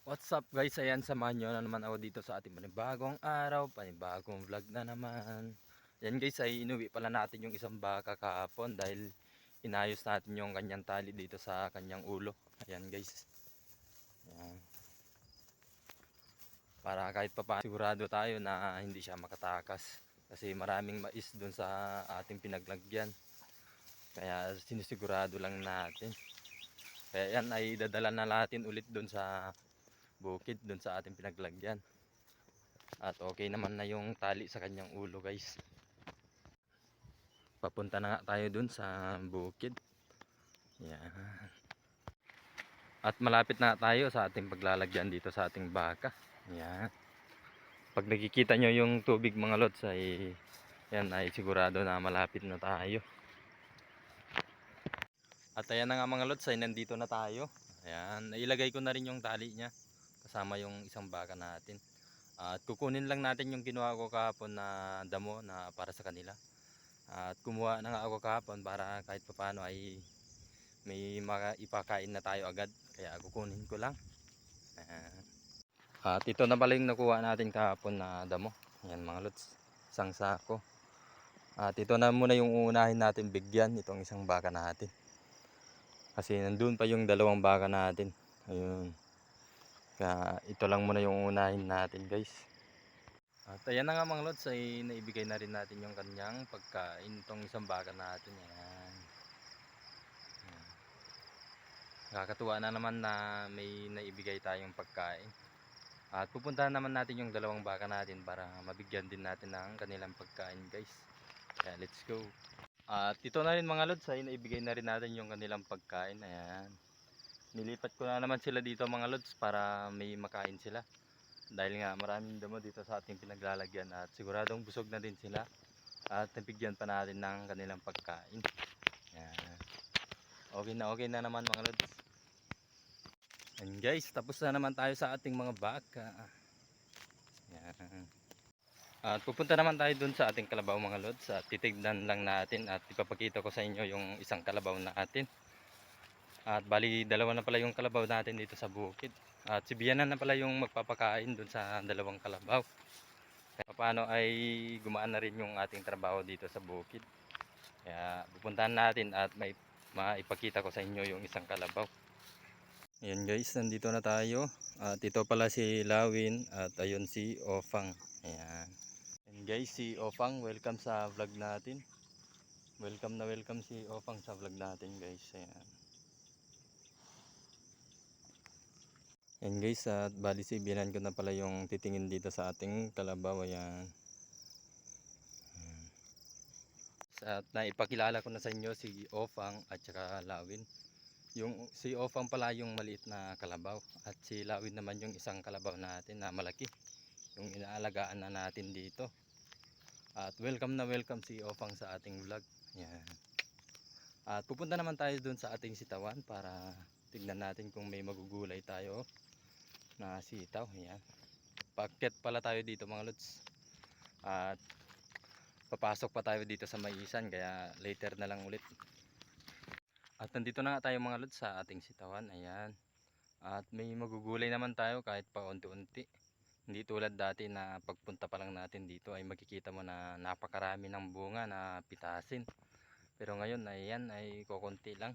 What's up guys, ayan samahan nyo na naman ako dito sa ating panibagong araw, panibagong vlog na naman. Ayan guys, ay inuwi pala natin yung isang baka kahapon dahil inayos natin yung kanyang tali dito sa kanyang ulo. Ayan guys, ayan. Para kahit pa paano sigurado tayo na hindi siya makatakas. Kasi maraming mais dun sa ating pinaglagyan. Kaya sinisigurado lang natin. Kaya yan ay dadala na natin ulit dun sa bukid, dun sa ating pinaglagyan. At okay naman na yung tali sa kanyang ulo guys. Papunta na nga tayo dun sa bukid. Yan. At malapit na tayo sa ating paglalagyan dito sa ating baka. Yan. Pag nakikita nyo yung tubig mga lods ay yan ay sigurado na malapit na tayo. At ayan na nga mga lods ay nandito na tayo. Ayan. Nailagay ko na rin yung tali niya kasama yung isang baka natin. At kukunin lang natin yung kinuha ko kahapon na damo na para sa kanila. At kumuha na nga ako kahapon para kahit papano ay may ipakain na tayo agad. Kaya kukunin ko lang. At ito na pala yung nakuha natin kahapon na damo. Yan mga lods. Isang sako. At ito na muna yung uunahin natin bigyan. Itong isang baka natin. Kasi nandun pa yung dalawang baka natin. Ayun. Kaya ito lang muna yung uunahin natin guys. At ayan na nga mga lods ay naibigay na rin natin yung kanyang pagkain. Itong isang baka natin. Ayan. Nakakatuwa na naman na may naibigay tayong pagkain. At pupuntahan naman natin yung dalawang baka natin para mabigyan din natin ng kanilang pagkain guys. Kaya let's go. At ito na rin mga lods ay naibigay na rin natin yung kanilang pagkain. Ayan. Nilipat ko na naman sila dito mga lods para may makain sila. Dahil nga maraming damo dito sa ating pinaglalagyan at siguradong busog na din sila. At nabigyan pa natin ng kanilang pagkain. Ayan. Okay na naman mga lods. And guys, tapos na naman tayo sa ating mga baka. Yan. At pupunta naman tayo dun sa ating kalabaw mga lods. At titignan lang natin at ipapakita ko sa inyo yung isang kalabaw natin. At bali dalawa na pala yung kalabaw natin dito sa bukid. At si Bianan na pala yung magpapakain dun sa dalawang kalabaw. Kaya paano ay gumaan na rin yung ating trabaho dito sa bukid. Kaya pupuntahan natin at maipakita ko sa inyo yung isang kalabaw. Ayan guys, nandito na tayo. At ito pala si Lawin at ayun si Ofang. Ayan. And guys, si Ofang, welcome sa vlog natin. Welcome si Ofang sa vlog natin guys. Ayan. And guys, at bali si biyanan ko na pala yung titingin dito sa ating kalabaw. Ayan. At naipakilala ko na sa inyo si Ofang at saka Lawin. Yung si Ofang pala yung maliit na kalabaw at si Lawin naman yung isang kalabaw natin na malaki. Yung inaalagaan na natin dito. At welcome na welcome si Ofang sa ating vlog. Yan. At pupunta naman tayo dun sa ating sitawan para tignan natin kung may magugulay tayo na sitaw. Yan. Paakyat pala tayo dito mga lods. At papasok pa tayo dito sa maisan kaya later na lang ulit. At nandito na nga tayo mga lods sa ating sitawan. Ayan. At may magugulay naman tayo kahit pa unti-unti. Hindi tulad dati na pagpunta pa lang natin dito ay makikita mo na napakarami ng bunga na pitasin. Pero ngayon ayan ay kukunti lang.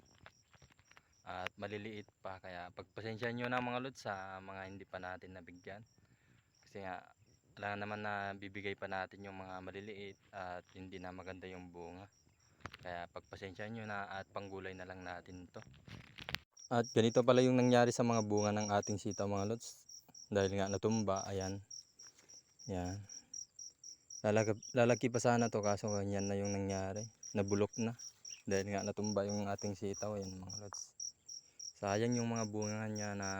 At maliliit pa kaya pagpasensyahan nyo na mga lods sa mga hindi pa natin nabigyan. Kasi nga alam naman na bibigay pa natin yung mga maliliit at hindi na maganda yung bunga. Kaya pagpasensyahan nyo na at panggulay na lang natin ito. At ganito pala yung nangyari sa mga bunga ng ating sitaw mga lods. Dahil nga natumba, ayan. Yan. Lalaki pa sana to kaso ganyan na yung nangyari. Nabulok na. Dahil nga natumba yung ating sitaw, ayan mga lods. Sayang yung mga bunga niya na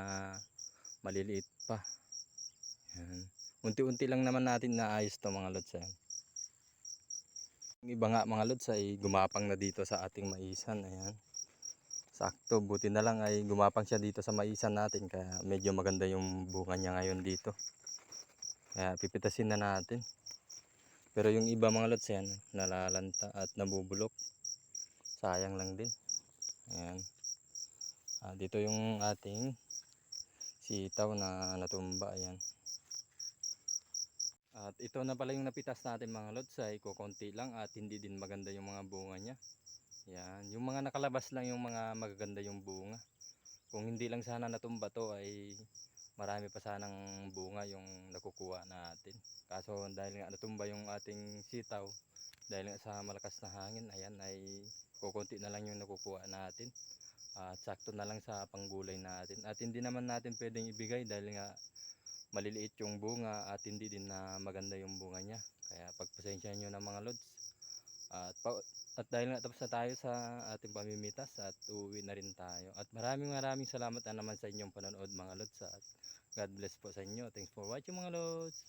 maliliit pa. Yan. Unti-unti lang naman natin naayos to mga lods. Ayan. Yung iba nga mga lods ay gumapang na dito sa ating maisan. Ayan. Sakto, buti na lang ay gumapang siya dito sa maisan natin kaya medyo maganda yung bunga niya ngayon dito. Kaya pipitasin na natin. Pero yung iba mga lods yan, nalalanta at nabubulok. Sayang lang din. Ayan. Dito yung ating sitaw na natumba. Ayan. At ito na pala yung napitas natin mga lods, ay kukunti lang at hindi din maganda yung mga bunga niya. Yan, yung mga nakalabas lang yung mga magaganda yung bunga. Kung hindi lang sana natumba to ay marami pa sanang bunga yung nakukuha natin. Kaso dahil nga natumba yung ating sitaw, dahil nga sa malakas na hangin, ayan ay kukunti na lang yung nakukuha natin. At sakto na lang sa panggulay natin. At hindi naman natin pwedeng ibigay dahil nga maliliit yung bunga at hindi din na maganda yung bunga niya. Kaya pagpasensya nyo na mga lods. At dahil nga tapos na tayo sa ating pamimitas at uuwi na rin tayo. At maraming salamat na naman sa inyong panonood mga lods. At God bless po sa inyo. Thanks for watching mga lods.